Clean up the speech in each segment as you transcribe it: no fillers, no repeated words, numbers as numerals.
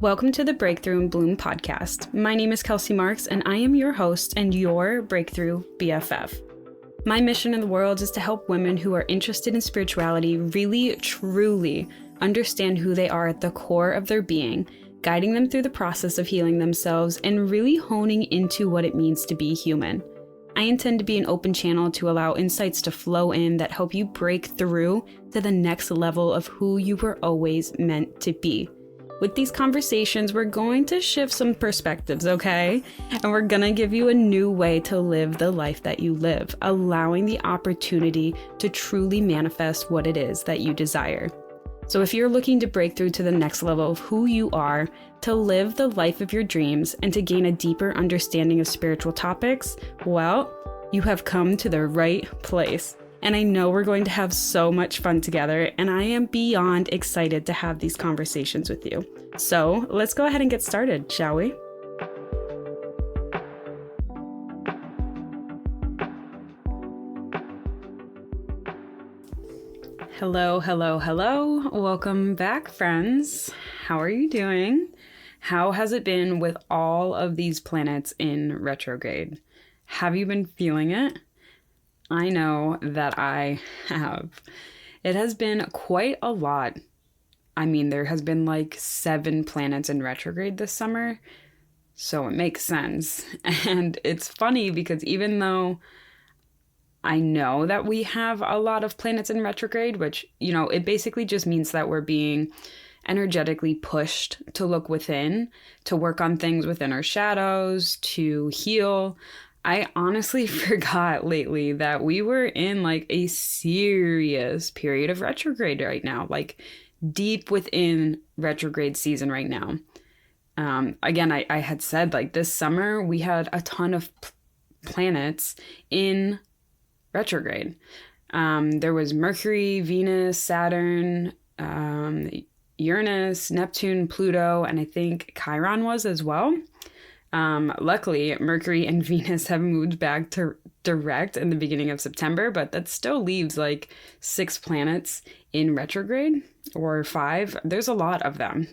Welcome to the Breakthrough and Bloom podcast. My name is Kelsey Marks, and I am your host and your Breakthrough BFF. My mission in the world is to help women who are interested in spirituality really, truly understand who they are at the core of their being, guiding them through the process of healing themselves and really honing into what it means to be human. I intend to be an open channel to allow insights to flow in that help you break through to the next level of who you were always meant to be. With these conversations, we're going to shift some perspectives, okay? And we're gonna give you a new way to live the life that you live, allowing the opportunity to truly manifest what it is that you desire. So if you're looking to break through to the next level of who you are, to live the life of your dreams, and to gain a deeper understanding of spiritual topics, well, you have come to the right place. And I know we're going to have so much fun together, and I am beyond excited to have these conversations with you. So let's go ahead and get started, shall we? Hello, hello, hello. Welcome back, friends. How are you doing? How has it been with all of these planets in retrograde? Have you been feeling it? I know that I have. It has been quite a lot. I mean, there has been like 7 planets in retrograde this summer, so it makes sense. And it's funny because even though I know that we have a lot of planets in retrograde, which, it basically just means that we're being energetically pushed to look within, to work on things within our shadows, to heal. I honestly forgot lately that we were in like a serious period of retrograde right now, like deep within retrograde season right now. Again, I had said like this summer we had a ton of planets in retrograde. There was Mercury, Venus, Saturn, Uranus, Neptune, Pluto, and I think Chiron was as well. Luckily, Mercury and Venus have moved back to direct in the beginning of September, but that still leaves like 6 planets in retrograde, or 5. There's a lot of them.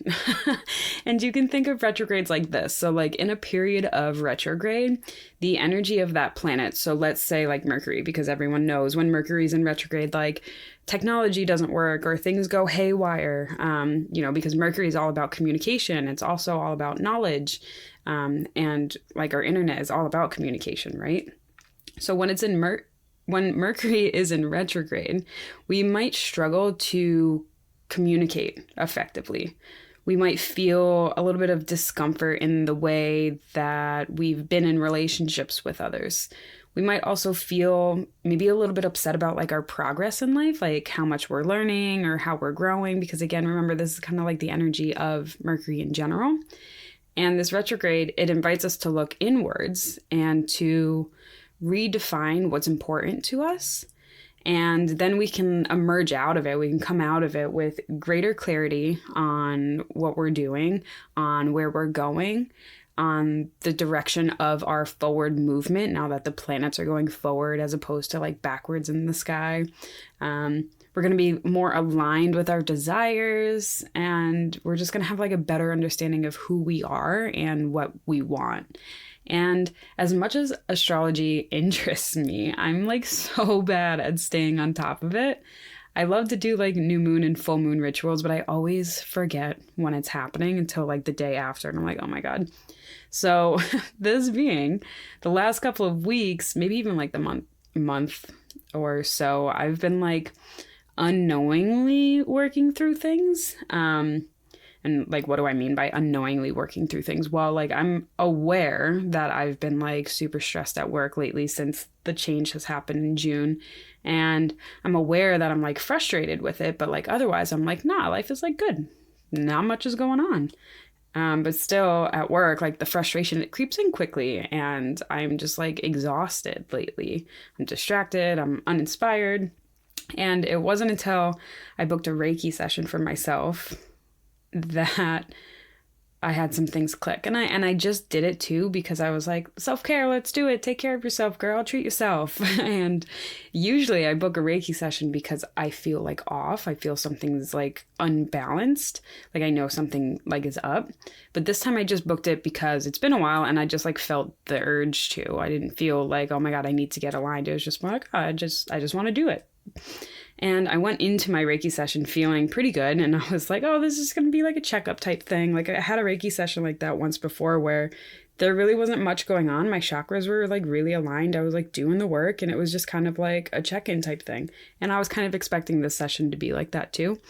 And you can think of retrogrades like this. So like in a period of retrograde, the energy of that planet, so let's say like Mercury, because everyone knows when Mercury's in retrograde, like technology doesn't work or things go haywire, because Mercury is all about communication. It's also all about knowledge. And like our internet is all about communication, right? So when it's when Mercury is in retrograde, we might struggle to communicate effectively. We might feel a little bit of discomfort in the way that we've been in relationships with others. We might also feel maybe a little bit upset about like our progress in life, like how much we're learning or how we're growing. Because again, remember, this is kind of like the energy of Mercury in general. And this retrograde, it invites us to look inwards and to redefine what's important to us. And then we can emerge out of it. We can come out of it with greater clarity on what we're doing, on where we're going, on the direction of our forward movement now that the planets are going forward as opposed to like backwards in the sky. We're going to be more aligned with our desires, and we're just going to have like a better understanding of who we are and what we want. And as much as astrology interests me, I'm like so bad at staying on top of it. I love to do like new moon and full moon rituals, but I always forget when it's happening until like the day after. And I'm like, oh my God. So this being the last couple of weeks, maybe even like the month or so, I've been like unknowingly working through things. And like, what do I mean by unknowingly working through things? Well, like I'm aware that I've been like super stressed at work lately since the change has happened in June. And I'm aware that I'm like frustrated with it, but like otherwise I'm like, nah, life is like good. Not much is going on. But still at work, like the frustration, it creeps in quickly and I'm just like exhausted lately. I'm distracted, I'm uninspired. And it wasn't until I booked a Reiki session for myself that I had some things click, and I just did it too because I was like, self-care, let's do it. Take care of yourself, girl. Treat yourself. And usually I book a Reiki session because I feel like off. I feel something's like unbalanced. Like I know something like is up. But this time I just booked it because it's been a while and I just like felt the urge to. I didn't feel like, oh my God, I need to get aligned. It was just like, oh, I just want to do it. And I went into my Reiki session feeling pretty good. And I was like, oh, this is going to be like a checkup type thing. Like I had a Reiki session like that once before where there really wasn't much going on. My chakras were like really aligned. I was like doing the work and it was just kind of like a check-in type thing. And I was kind of expecting this session to be like that too.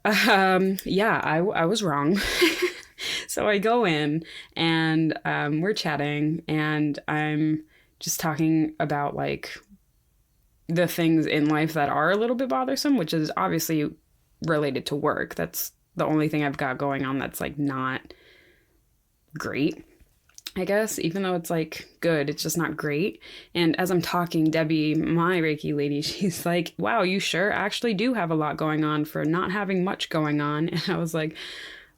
Yeah, I was wrong. So I go in and we're chatting and I'm just talking about like the things in life that are a little bit bothersome, which is obviously related to work. That's the only thing I've got going on that's like not great, I guess, even though it's like good, it's just not great. And as I'm talking, Debbie, my Reiki lady, she's like, wow, you sure actually do have a lot going on for not having much going on. And I was like,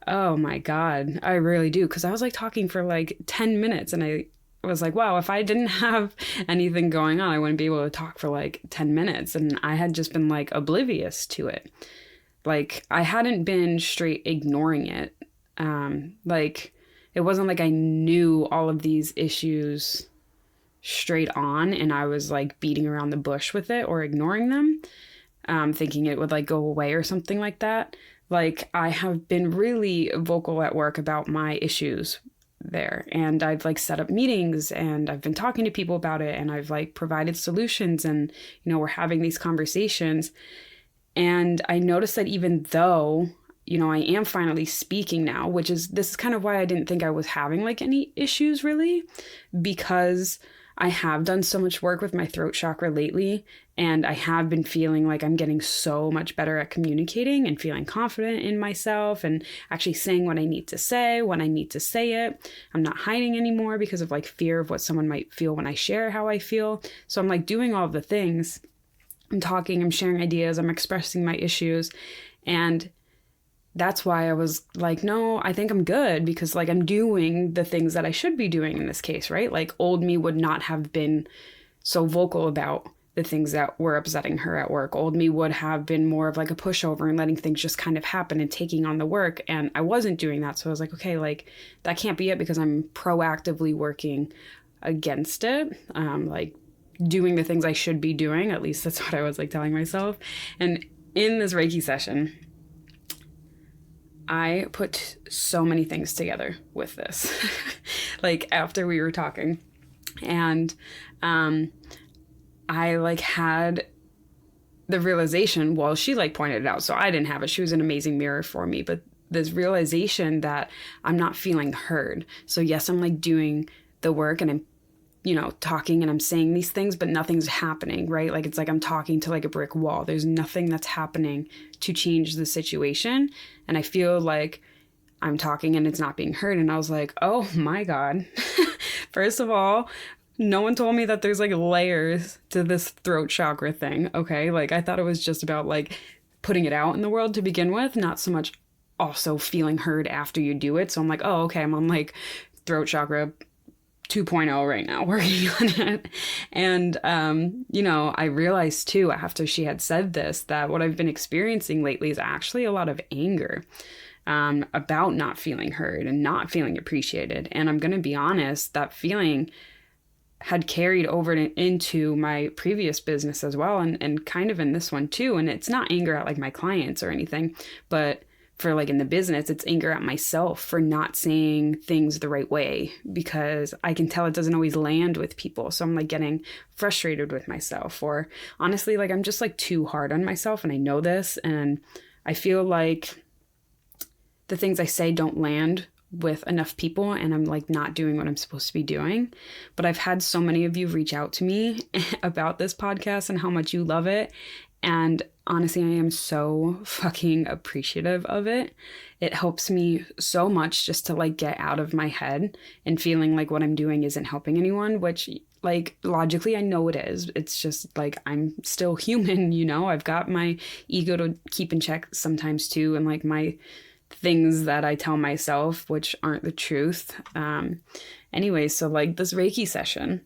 oh my God, I really do. Because I was like talking for like 10 minutes and I was like, wow, if I didn't have anything going on, I wouldn't be able to talk for like 10 minutes. And I had just been like oblivious to it. Like I hadn't been straight ignoring it. Like it wasn't like I knew all of these issues straight on and I was like beating around the bush with it or ignoring them, thinking it would like go away or something like that. Like I have been really vocal at work about my issues there, and I've like set up meetings and I've been talking to people about it and I've like provided solutions and we're having these conversations. And I noticed that even though I am finally speaking now, this is kind of why I didn't think I was having like any issues really, because I have done so much work with my throat chakra lately, and I have been feeling like I'm getting so much better at communicating and feeling confident in myself and actually saying what I need to say when I need to say it. I'm not hiding anymore because of like fear of what someone might feel when I share how I feel. So I'm like doing all of the things. I'm talking, I'm sharing ideas, I'm expressing my issues. And that's why I was like, no, I think I'm good because like I'm doing the things that I should be doing in this case, right? Like old me would not have been so vocal about the things that were upsetting her at work. Old me would have been more of like a pushover and letting things just kind of happen and taking on the work. And I wasn't doing that. So I was like, okay, like that can't be it because I'm proactively working against it. Like doing the things I should be doing. At least that's what I was like telling myself. And in this Reiki session, I put so many things together with this, like after we were talking, and I like had the realization, well, she like pointed it out, so I didn't have it. She was an amazing mirror for me, but this realization that I'm not feeling heard. So yes, I'm like doing the work and I'm talking and I'm saying these things, but nothing's happening, right? Like, it's like I'm talking to like a brick wall. There's nothing that's happening to change the situation. And I feel like I'm talking and it's not being heard. And I was like, oh my God. First of all, no one told me that there's like layers to this throat chakra thing. Okay. Like I thought it was just about like putting it out in the world to begin with, not so much also feeling heard after you do it. So I'm like, oh, okay. I'm on like throat chakra 2.0 right now, working on it. And, I realized too, after she had said this, that what I've been experiencing lately is actually a lot of anger about not feeling heard and not feeling appreciated. And I'm going to be honest, that feeling had carried over into my previous business as well. And kind of in this one too. And it's not anger at like my clients or anything, but for like in the business, it's anger at myself for not saying things the right way because I can tell it doesn't always land with people. So I'm like getting frustrated with myself, or honestly, like I'm just like too hard on myself and I know this. And I feel like the things I say don't land with enough people and I'm like not doing what I'm supposed to be doing. But I've had so many of you reach out to me about this podcast and how much you love it. And honestly, I am so fucking appreciative of it. It helps me so much just to like get out of my head and feeling like what I'm doing isn't helping anyone, which like logically I know it is. It's just like I'm still human, I've got my ego to keep in check sometimes too, and like my things that I tell myself, which aren't the truth. Anyway, so like this Reiki session,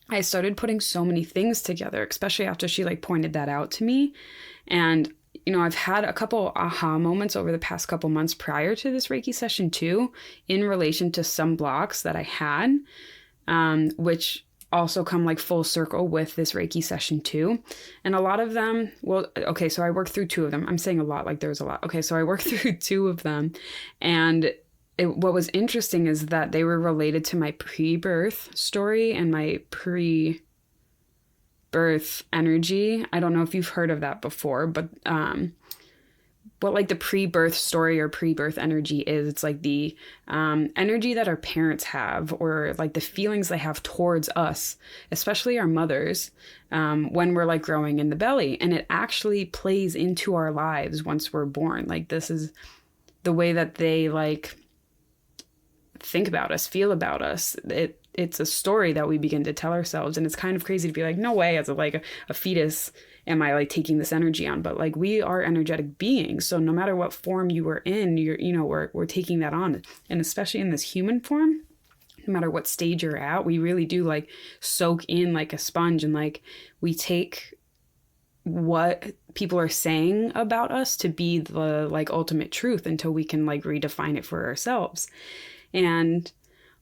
I started putting so many things together, especially after she like pointed that out to me. And, you know, I've had a couple aha moments over the past couple months prior to this Reiki session too, in relation to some blocks that I had, which also come like full circle with this Reiki session too. And a lot of them, well, okay, so I worked through two of them. I'm saying a lot, like there's a lot. Okay, so I worked through two of them. And what was interesting is that they were related to my pre-birth story and my pre-birth energy. I don't know if you've heard of that before, but what like the pre-birth story or pre-birth energy is. It's like the energy that our parents have, or like the feelings they have towards us, especially our mothers, when we're like growing in the belly. And it actually plays into our lives once we're born. Like this is the way that they like think about us, feel about us. It's a story that we begin to tell ourselves. And it's kind of crazy to be like, no way, as a fetus am I like taking this energy on. But like we are energetic beings, so no matter what form you were in, we're taking that on. And especially in this human form, no matter what stage you're at, we really do like soak in like a sponge, and like we take what people are saying about us to be the like ultimate truth until we can like redefine it for ourselves. And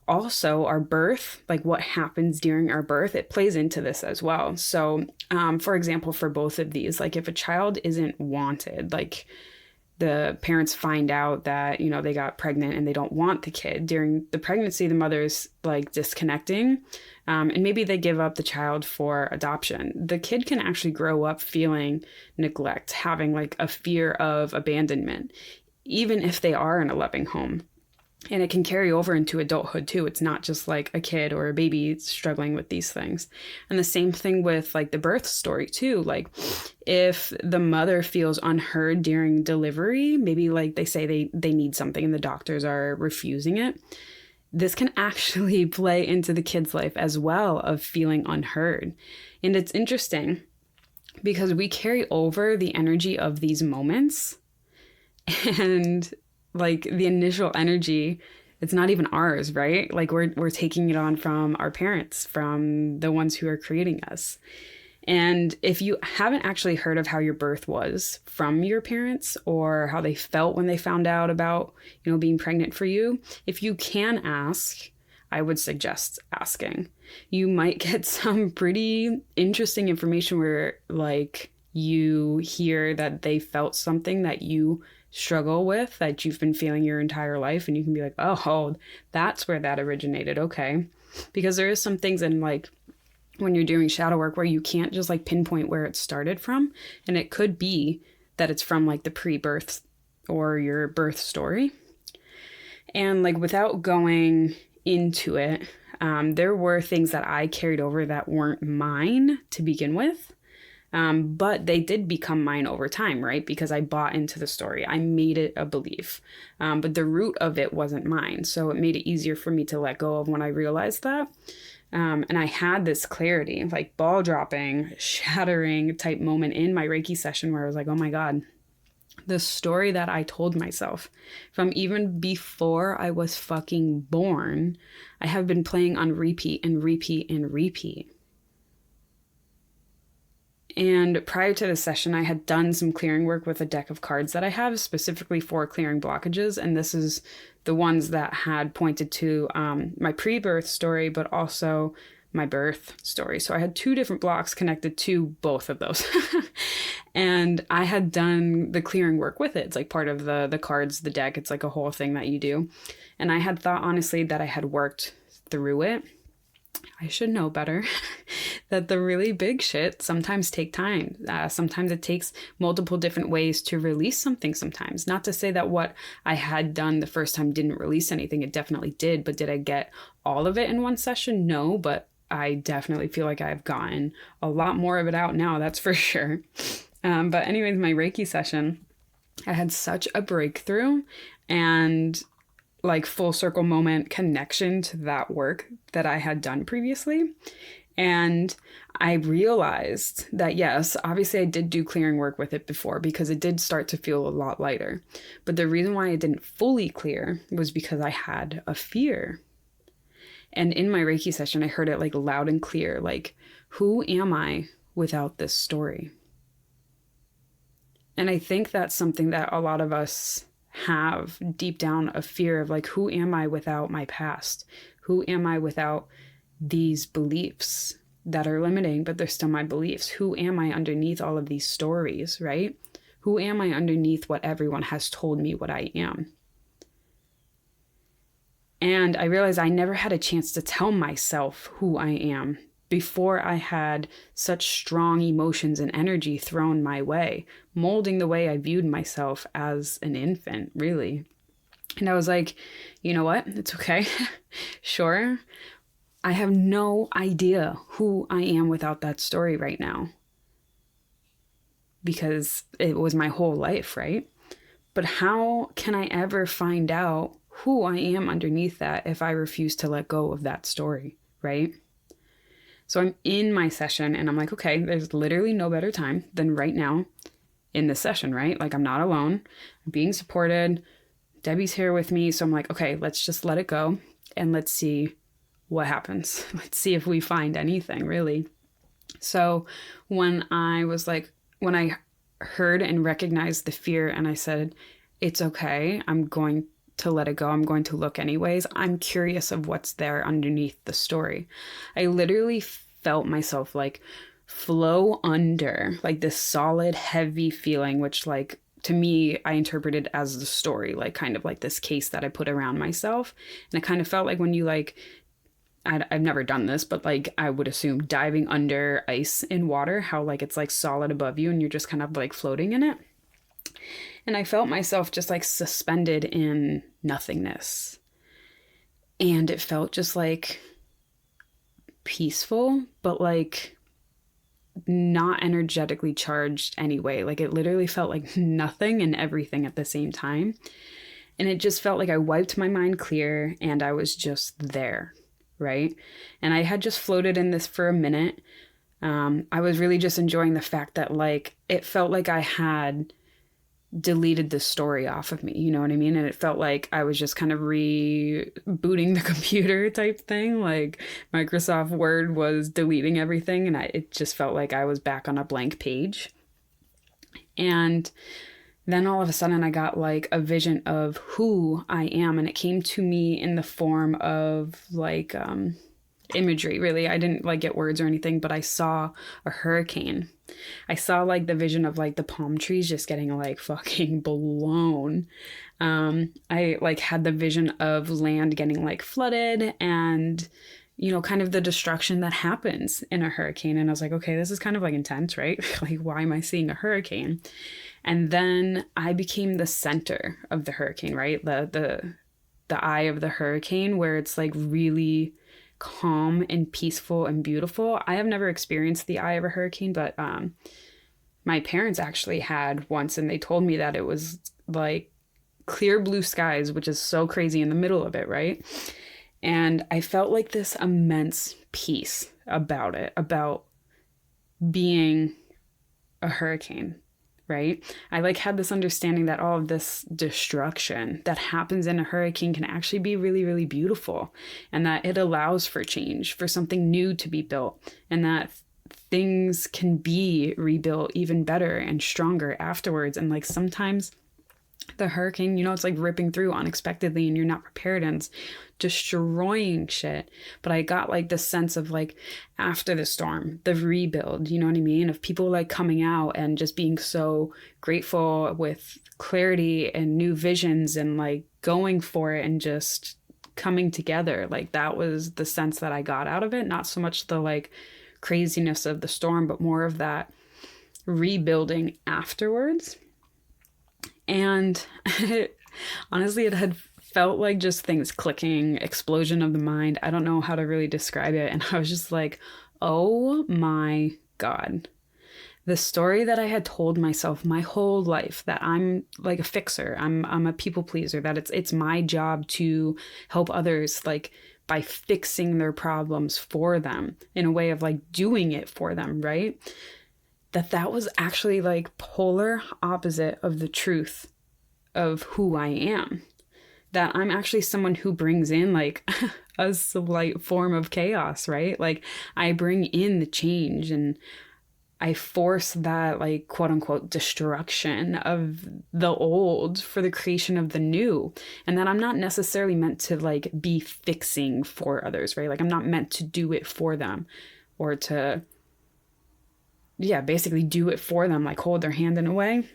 also our birth, like what happens during our birth, it plays into this as well. So, for example, for both of these, like if a child isn't wanted, like the parents find out that, you know, they got pregnant and they don't want the kid during the pregnancy, the mother's like disconnecting, and maybe they give up the child for adoption. The kid can actually grow up feeling neglect, having like a fear of abandonment, even if they are in a loving home. And it can carry over into adulthood too. It's not just like a kid or a baby struggling with these things. And the same thing with like the birth story too. Like if the mother feels unheard during delivery, maybe like they say they need something and the doctors are refusing it, this can actually play into the kid's life as well, of feeling unheard. And it's interesting because we carry over the energy of these moments, and like the initial energy, it's not even ours, right? Like we're taking it on from our parents, from the ones who are creating us. And if you haven't actually heard of how your birth was from your parents, or how they felt when they found out about, you know, being pregnant for you, if you can ask, I would suggest asking. You might get some pretty interesting information where like you hear that they felt something that you struggle with, that you've been feeling your entire life, and you can be like, oh, that's where that originated. Okay. Because there is some things in like when you're doing shadow work where you can't just like pinpoint where it started from, and it could be that it's from like the pre-birth or your birth story. And like without going into it, there were things that I carried over that weren't mine to begin with. But they did become mine over time, right? Because I bought into the story. I made it a belief. But the root of it wasn't mine. So it made it easier for me to let go of when I realized that. And I had this clarity, like ball dropping, shattering type moment in my Reiki session where I was like, oh my God, the story that I told myself from even before I was fucking born, I have been playing on repeat and repeat and repeat. And prior to the session, I had done some clearing work with a deck of cards that I have specifically for clearing blockages. And this is the ones that had pointed to my pre-birth story, but also my birth story. So I had two different blocks connected to both of those. And I had done the clearing work with it. It's like part of the cards, the deck. It's like a whole thing that you do. And I had thought, honestly, that I had worked through it. I should know better. That the really big shit sometimes take time. Sometimes it takes multiple different ways to release something sometimes. Not to say that what I had done the first time didn't release anything. It definitely did. But did I get all of it in one session? No, but I definitely feel like I've gotten a lot more of it out now. That's for sure. But anyways, my Reiki session, I had such a breakthrough. And like full circle moment connection to that work that I had done previously. And I realized that, yes, obviously I did do clearing work with it before because it did start to feel a lot lighter. But the reason why I didn't fully clear was because I had a fear. And in my Reiki session, I heard it like loud and clear, like, who am I without this story? And I think that's something that a lot of us have deep down, a fear of like, who am I without my past? Who am I without these beliefs that are limiting, but they're still my beliefs? Who am I underneath all of these stories, right? Who am I underneath what everyone has told me what I am? And I realized I never had a chance to tell myself who I am before I had such strong emotions and energy thrown my way, molding the way I viewed myself as an infant, really. And I was like, you know what? It's okay. Sure. I have no idea who I am without that story right now, because it was my whole life, right? But how can I ever find out who I am underneath that if I refuse to let go of that story, right? So I'm in my session and I'm like, okay, there's literally no better time than right now in this session, right? Like, I'm not alone. I'm being supported. Debbie's here with me. So I'm like, okay, let's just let it go and let's see what happens. Let's see if we find anything, really. So when I heard and recognized the fear and I said, it's okay, I'm going to let it go. I'm going to look anyways. I'm curious of what's there underneath the story. I literally felt myself like flow under like this solid, heavy feeling, which like to me, I interpreted as the story, like kind of like this case that I put around myself. And it kind of felt like when you like, I've never done this, but like I would assume diving under ice in water, how like it's like solid above you and you're just kind of like floating in it. And I felt myself just like suspended in nothingness. And it felt just like peaceful, but like not energetically charged anyway. Like it literally felt like nothing and everything at the same time. And it just felt like I wiped my mind clear and I was just there, right? And I had just floated in this for a minute. I was really just enjoying the fact that like it felt like I had deleted the story off of me, you know what I mean? And it felt like I was just kind of rebooting the computer type thing. Like Microsoft Word was deleting everything and it just felt like I was back on a blank page. And then all of a sudden I got like a vision of who I am, and it came to me in the form of like imagery, really. I didn't like get words or anything, but I saw a hurricane. I saw like the vision of like the palm trees just getting like fucking blown. I like had the vision of land getting like flooded and, you know, kind of the destruction that happens in a hurricane. And I was like, okay, this is kind of like intense, right? Like, why am I seeing a hurricane? And then I became the center of the hurricane, right? The eye of the hurricane, where it's like really calm and peaceful and beautiful. I have never experienced the eye of a hurricane, but my parents actually had once, and they told me that it was like clear blue skies, which is so crazy in the middle of it, right? And I felt like this immense peace about it, about being a hurricane, right? I like had this understanding that all of this destruction that happens in a hurricane can actually be really, really beautiful, and that it allows for change, for something new to be built, and that things can be rebuilt even better and stronger afterwards. And like sometimes the hurricane, you know, it's like ripping through unexpectedly and you're not prepared and it's destroying shit. But I got like this sense of like after the storm, the rebuild, you know what I mean? Of people like coming out and just being so grateful with clarity and new visions and like going for it and just coming together. Like that was the sense that I got out of it. Not so much the like craziness of the storm, but more of that rebuilding afterwards. And honestly, it had felt like just things clicking, explosion of the mind. I don't know how to really describe it. And I was just like, oh my God, the story that I had told myself my whole life, that I'm like a fixer, I'm a people pleaser, that it's my job to help others, like by fixing their problems for them in a way of like doing it for them, right? That was actually like polar opposite of the truth of who I am. That I'm actually someone who brings in like a slight form of chaos, right? Like I bring in the change and I force that like quote unquote destruction of the old for the creation of the new. And that I'm not necessarily meant to like be fixing for others, right? Like I'm not meant to do it for them or to, yeah, basically do it for them, like hold their hand in a way.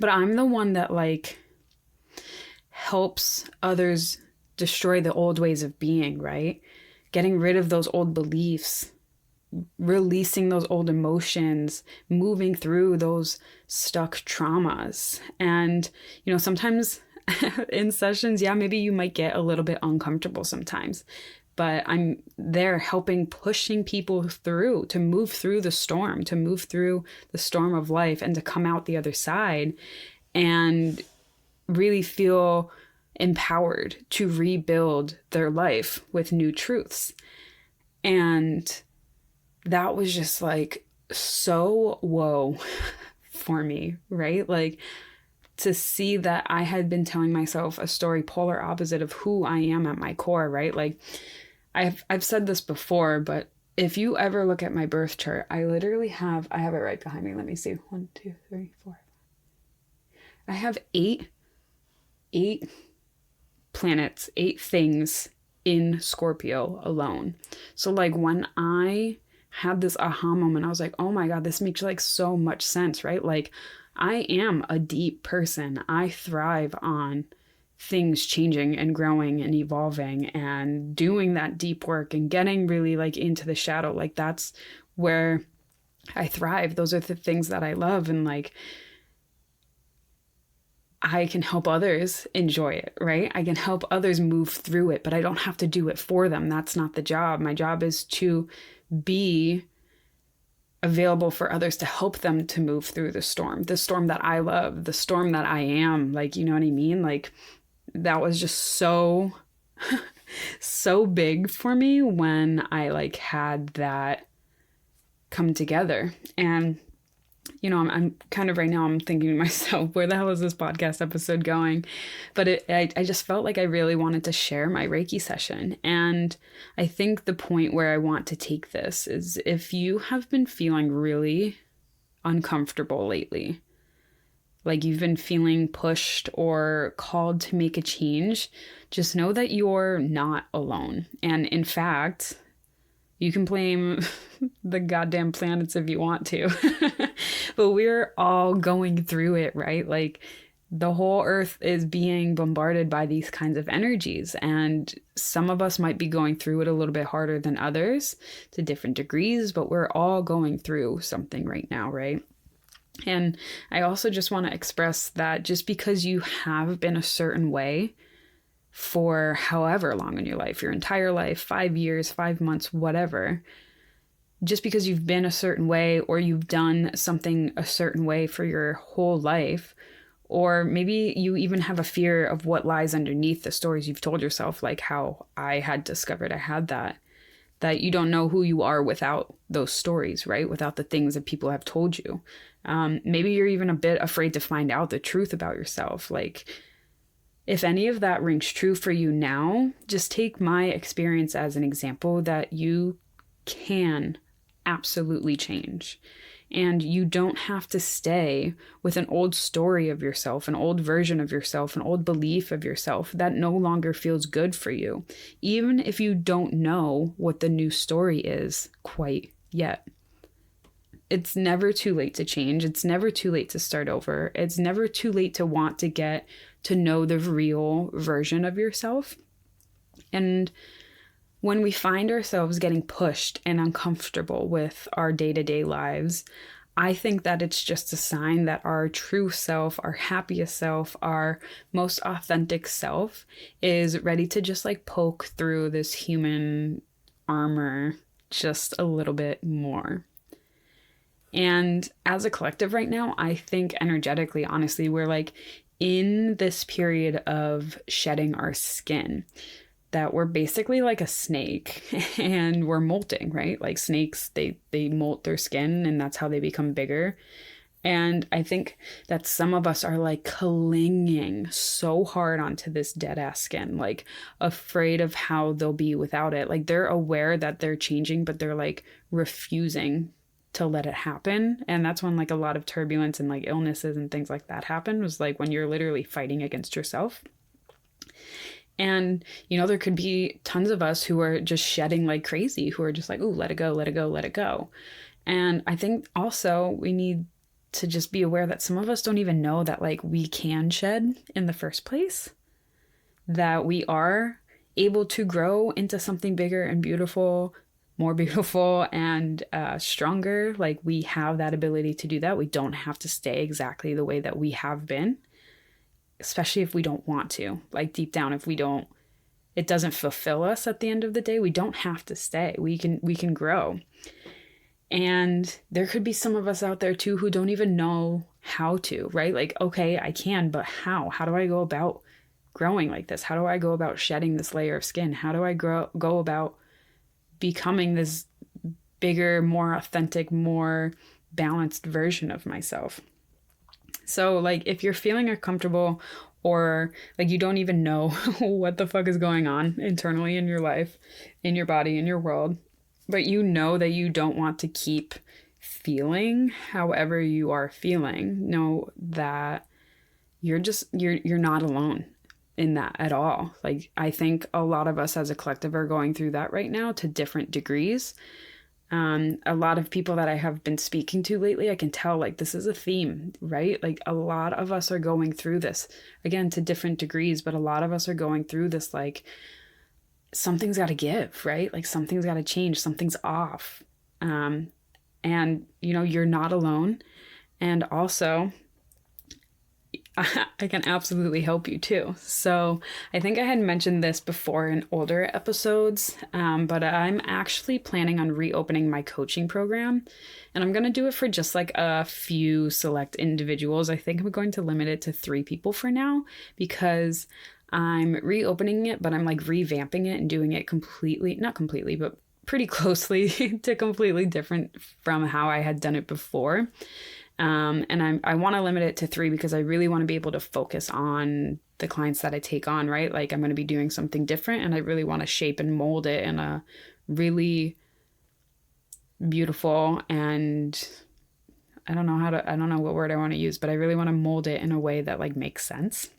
But I'm the one that like helps others destroy the old ways of being, right? Getting rid of those old beliefs, releasing those old emotions, moving through those stuck traumas. And, you know, sometimes in sessions, yeah, maybe you might get a little bit uncomfortable sometimes, but I'm there helping, pushing people through, to move through the storm, to move through the storm of life and to come out the other side and really feel empowered to rebuild their life with new truths. And that was just like so whoa for me, right? Like to see that I had been telling myself a story polar opposite of who I am at my core, right? Like I've said this before, but if you ever look at my birth chart, I literally I have it right behind me. Let me see. 1, 2, 3, 4. I have eight planets, 8 things in Scorpio alone. So like when I had this aha moment, I was like, oh my God, this makes like so much sense, right? Like I am a deep person. I thrive on things changing and growing and evolving and doing that deep work and getting really like into the shadow. Like that's where I thrive. Those are the things that I love. And like, I can help others enjoy it, right? I can help others move through it, but I don't have to do it for them. That's not the job. My job is to be available for others, to help them to move through the storm that I love, the storm that I am. Like, you know what I mean? Like that was just so, so big for me when I like had that come together. And you know, I'm kind of right now, I'm thinking to myself, where the hell is this podcast episode going? But I just felt like I really wanted to share my Reiki session. And I think the point where I want to take this is if you have been feeling really uncomfortable lately, like you've been feeling pushed or called to make a change, just know that you're not alone. And in fact, you can blame the goddamn planets if you want to, but we're all going through it, right? Like the whole earth is being bombarded by these kinds of energies, and some of us might be going through it a little bit harder than others to different degrees, but we're all going through something right now, right? And I also just want to express that just because you have been a certain way for however long in your life, your entire life, 5 years, 5 months, whatever, just because you've been a certain way or you've done something a certain way for your whole life, or maybe you even have a fear of what lies underneath the stories you've told yourself, like how I had discovered I had that you don't know who you are without those stories, right? Without the things that people have told you. Maybe you're even a bit afraid to find out the truth about yourself. Like, if any of that rings true for you now, just take my experience as an example that you can absolutely change. And you don't have to stay with an old story of yourself, an old version of yourself, an old belief of yourself that no longer feels good for you, even if you don't know what the new story is quite yet. It's never too late to change. It's never too late to start over. It's never too late to want to get to know the real version of yourself. And when we find ourselves getting pushed and uncomfortable with our day-to-day lives, I think that it's just a sign that our true self, our happiest self, our most authentic self is ready to just like poke through this human armor just a little bit more. And as a collective right now, I think energetically, honestly, we're like in this period of shedding our skin, that we're basically like a snake and we're molting, right? Like snakes, they molt their skin and that's how they become bigger. And I think that some of us are like clinging so hard onto this dead ass skin, like afraid of how they'll be without it. Like they're aware that they're changing, but they're like refusing to let it happen. And that's when like a lot of turbulence and like illnesses and things like that happen, was like when you're literally fighting against yourself. And, you know, there could be tons of us who are just shedding like crazy, who are just like, ooh, let it go, let it go, let it go. And I think also we need to just be aware that some of us don't even know that like we can shed in the first place, that we are able to grow into something bigger and beautiful, more beautiful and stronger. Like we have that ability to do that. We don't have to stay exactly the way that we have been, especially if we don't want to. Like deep down, if we don't, it doesn't fulfill us at the end of the day, we don't have to stay. We can grow. And there could be some of us out there too who don't even know how to, right? Like, okay, I can, but how? How do I go about growing like this? How do I go about shedding this layer of skin? How do I go about becoming this bigger, more authentic, more balanced version of myself? So like if you're feeling uncomfortable or like you don't even know what the fuck is going on internally in your life, in your body, in your world, but you know that you don't want to keep feeling however you are feeling, know that you're not alone in that at all. Like I think a lot of us as a collective are going through that right now to different degrees. A lot of people that I have been speaking to lately, I can tell like this is a theme, right? Like a lot of us are going through this, again, to different degrees, but a lot of us are going through this like something's got to give, right? Like something's got to change, something's off. And you know, you're not alone. And also I can absolutely help you too. So I think I had mentioned this before in older episodes, but I'm actually planning on reopening my coaching program, and I'm going to do it for just like a few select individuals. I think I'm going to limit it to 3 people for now, because I'm reopening it, but I'm like revamping it and doing it completely, not completely, but pretty closely to completely different from how I had done it before. And I want to limit it to 3 because I really want to be able to focus on the clients that I take on, right? Like I'm going to be doing something different, and I really want to shape and mold it in a really beautiful, and I don't know what word I want to use, but I really want to mold it in a way that like makes sense.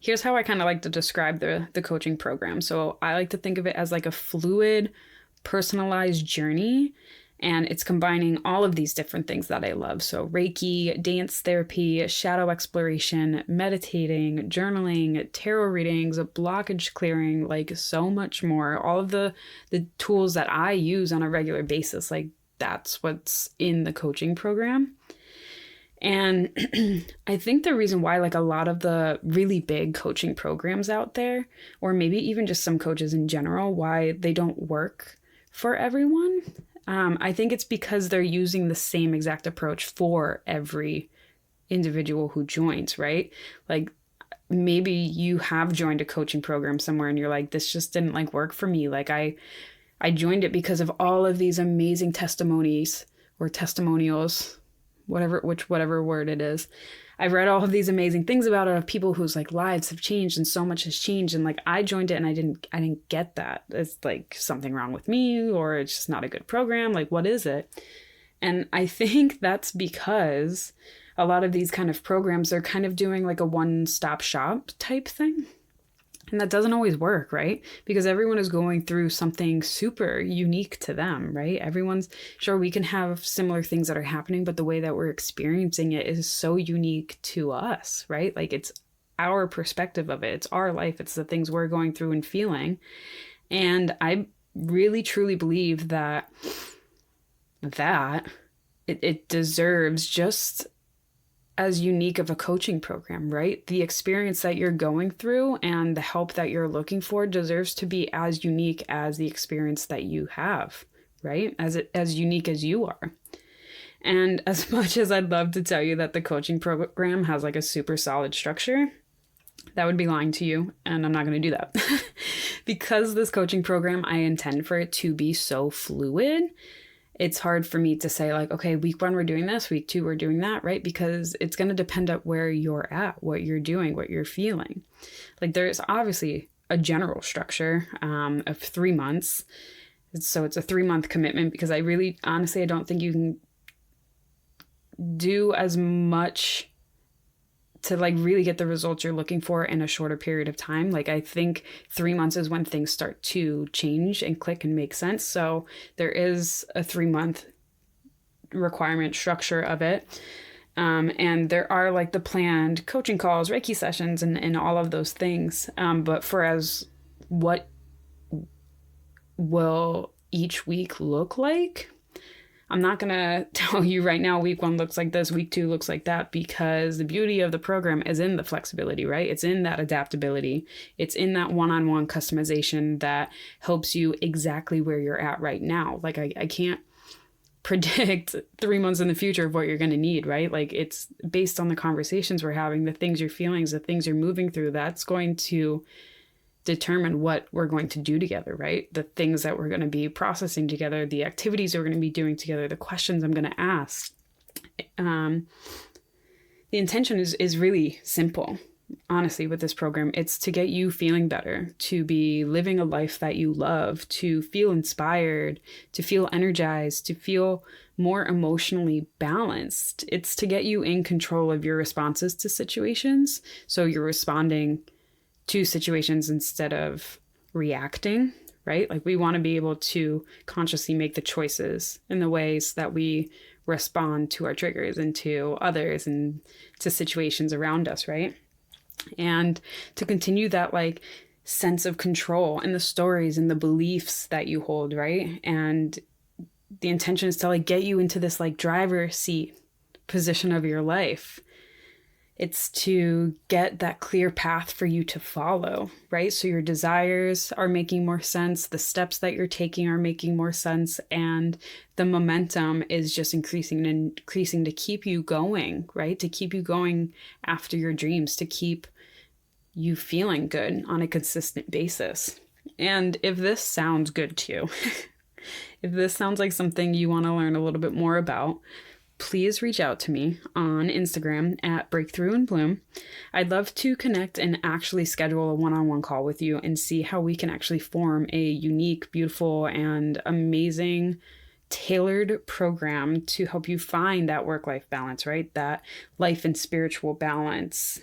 Here's how I kind of like to describe the coaching program. So I like to think of it as like a fluid, personalized journey. And it's combining all of these different things that I love. So Reiki, dance therapy, shadow exploration, meditating, journaling, tarot readings, blockage clearing, like so much more. All of the tools that I use on a regular basis, like that's what's in the coaching program. And I think the reason why like a lot of the really big coaching programs out there, or maybe even just some coaches in general, why they don't work for everyone, I think it's because they're using the same exact approach for every individual who joins, right? Like maybe you have joined a coaching program somewhere and you're like, this just didn't like work for me. Like I joined it because of all of these amazing testimonies or testimonials, whatever word it is. I've read all of these amazing things about it, of people whose like lives have changed and so much has changed. And like, I joined it and I didn't get that. It's like something wrong with me, or it's just not a good program. Like, what is it? And I think that's because a lot of these kind of programs are kind of doing like a one-stop shop type thing. And that doesn't always work, right? Because everyone is going through something super unique to them, right? Everyone's, sure, we can have similar things that are happening, but the way that we're experiencing it is so unique to us, right? Like it's our perspective of it. It's our life. It's the things we're going through and feeling. And I really, truly believe that it deserves just as unique of a coaching program, right? The experience that you're going through and the help that you're looking for deserves to be as unique as the experience that you have, right? As unique as you are. And as much as I'd love to tell you that the coaching program has like a super solid structure, that would be lying to you, and I'm not going to do that. Because this coaching program, I intend for it to be so fluid, it's hard for me to say like, okay, week 1, we're doing this, week 2, we're doing that, right? Because it's going to depend on where you're at, what you're doing, what you're feeling. Like there's obviously a general structure of 3 months. So it's a 3-month commitment because I really, honestly, I don't think you can do as much to like really get the results you're looking for in a shorter period of time. Like I think 3 months is when things start to change and click and make sense. So there is a 3-month requirement structure of it. And there are like the planned coaching calls, Reiki sessions, and all of those things. But for as what will each week look like, I'm not going to tell you right now, week 1 looks like this, week 2 looks like that, because the beauty of the program is in the flexibility, right? It's in that adaptability. It's in that one-on-one customization that helps you exactly where you're at right now. Like I can't predict 3 months in the future of what you're going to need, right? Like it's based on the conversations we're having, the things you're feeling, the things you're moving through, that's going to determine what we're going to do together, right? The things that we're going to be processing together, the activities we're going to be doing together, the questions I'm going to ask. The intention is really simple, honestly, with this program. It's to get you feeling better, to be living a life that you love, to feel inspired, to feel energized, to feel more emotionally balanced. It's to get you in control of your responses to situations. So you're responding to situations instead of reacting, right? Like we want to be able to consciously make the choices in the ways that we respond to our triggers and to others and to situations around us, right? And to continue that like sense of control and the stories and the beliefs that you hold, right? And the intention is to like get you into this like driver's seat position of your life. It's to get that clear path for you to follow, right? So your desires are making more sense. The steps that you're taking are making more sense. And the momentum is just increasing and increasing to keep you going, right? To keep you going after your dreams, to keep you feeling good on a consistent basis. And if this sounds good to you, if this sounds like something you want to learn a little bit more about, please reach out to me on Instagram at Breakthrough and Bloom. I'd love to connect and actually schedule a one-on-one call with you and see how we can actually form a unique, beautiful, and amazing tailored program to help you find that work-life balance, right? That life and spiritual balance,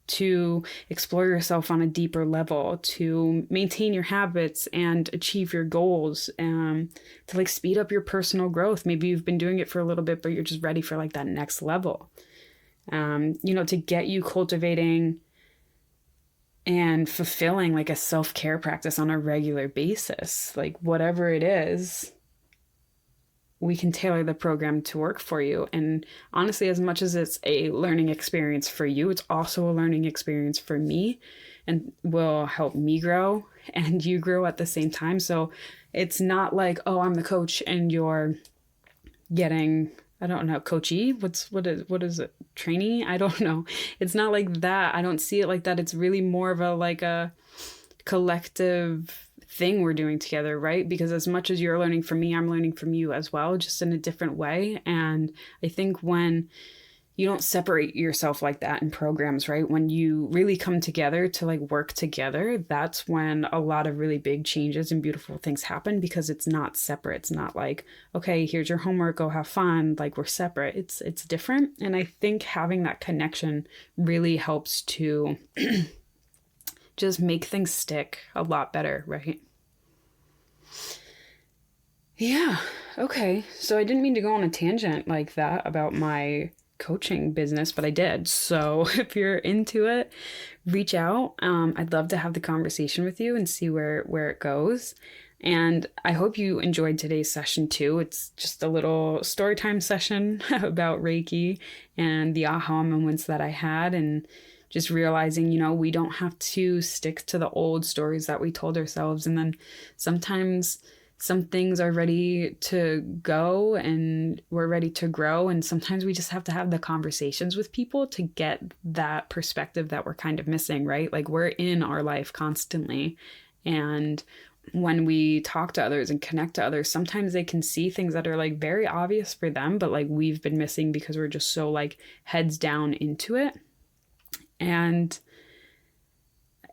to explore yourself on a deeper level, to maintain your habits and achieve your goals, to like speed up your personal growth. Maybe you've been doing it for a little bit, but you're just ready for like that next level. To get you cultivating and fulfilling like a self-care practice on a regular basis, like whatever it is, we can tailor the program to work for you. And honestly, as much as it's a learning experience for you, it's also a learning experience for me and will help me grow and you grow at the same time. So it's not like, oh, I'm the coach and you're getting, I don't know, coachee? What is it? Trainee? I don't know. It's not like that. I don't see it like that. It's really more of a collective thing we're doing together, right? Because as much as you're learning from me, I'm learning from you as well, just in a different way. And I think when you don't separate yourself like that in programs, right? When you really come together to like work together, that's when a lot of really big changes and beautiful things happen, because it's not separate. It's not like, okay, here's your homework, go have fun. Like we're separate. It's different. And I think having that connection really helps to just make things stick a lot better, right? Yeah. Okay. So I didn't mean to go on a tangent like that about my coaching business, but I did. So if you're into it, reach out. I'd love to have the conversation with you and see where it goes. And I hope you enjoyed today's session too. It's just a little story time session about Reiki and the aha moments that I had, and just realizing, we don't have to stick to the old stories that we told ourselves. And then sometimes some things are ready to go and we're ready to grow. And sometimes we just have to have the conversations with people to get that perspective that we're kind of missing, right? Like we're in our life constantly. And when we talk to others and connect to others, sometimes they can see things that are like very obvious for them, but like we've been missing because we're just so like heads down into it. And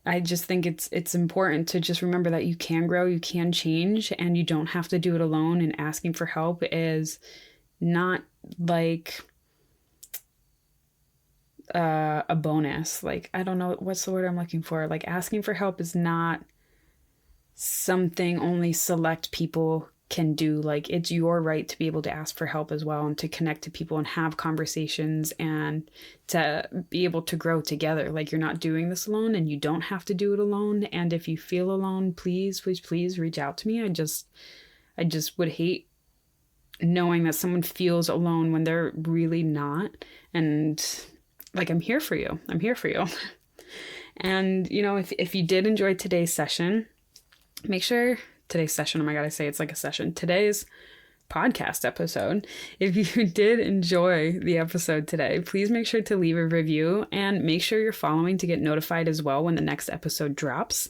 I just think it's important to just remember that you can grow, you can change, and you don't have to do it alone. And asking for help is not like a bonus. Like, I don't know what's the word I'm looking for. Like, asking for help is not something only select people can do. Like, it's your right to be able to ask for help as well, and to connect to people and have conversations and to be able to grow together. Like, you're not doing this alone and you don't have to do it alone. And if you feel alone, please reach out to me. I just would hate knowing that someone feels alone when they're really not. And like, I'm here for you. And if you did enjoy today's session, make sure today's podcast episode. If you did enjoy the episode today, please make sure to leave a review and make sure you're following to get notified as well when the next episode drops.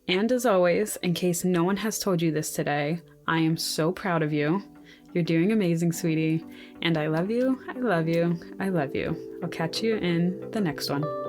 And as always, in case no one has told you this today, I am so proud of you. You're doing amazing, sweetie. And I love you. I love you. I love you. I'll catch you in the next one.